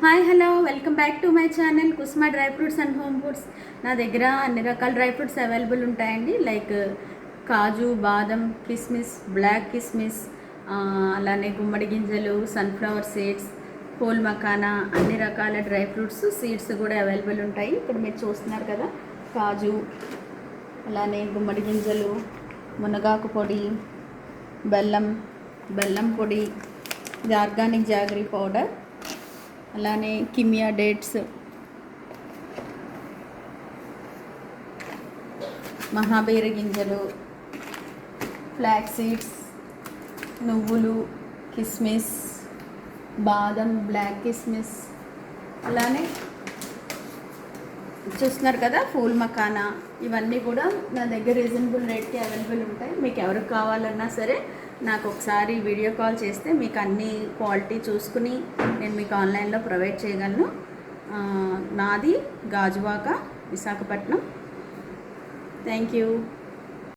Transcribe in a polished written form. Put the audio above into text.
Hi hello welcome back to my channel Kusma dry fruits and home foods. నా దగ్గర అన్ని రకాల డ్రై ఫ్రూట్స్ అవైలబుల్ ఉంటాయండి. లైక్ కాజు, బాదం, కిస్మిస్, బ్లాక్ కిస్మిస్, అలానే గుమ్మడి గింజలు, సన్ఫ్లవర్ సీడ్స్, హోల్ మకానా, అన్ని రకాల డ్రై ఫ్రూట్స్ సీడ్స్ కూడా అవైలబుల్ ఉంటాయి. ఇక్కడ మీరు చూస్తున్నారు కదా, కాజు, అలానే గుమ్మడి గింజలు, మునగాకు పొడి, బెల్లం పొడి, ఇది ఆర్గానిక్ జాగరీ పౌడర్, అలానే కిమియా డేట్స్, మహాబీర గింజలు, ఫ్లాక్స్ సీడ్స్, నువ్వులు, కిస్మిస్, బాదం, బ్లాక్ కిస్మిస్, అలానే చూస్తున్నారు కదా ఫూల్ మకానా, ఇవన్నీ కూడా నా దగ్గర రీజనబుల్ రేట్కి అవైలబుల్ ఉంటాయి. మీకు ఎవరికి కావాలన్నా సరే నాకు ఒకసారి వీడియో కాల్ చేస్తే మీకు అన్ని క్వాలిటీ చూసుకుని నేను మీకు ఆన్లైన్లో ప్రొవైడ్ చేయగలను. నాది గాజువాక, విశాఖపట్నం. Thank you.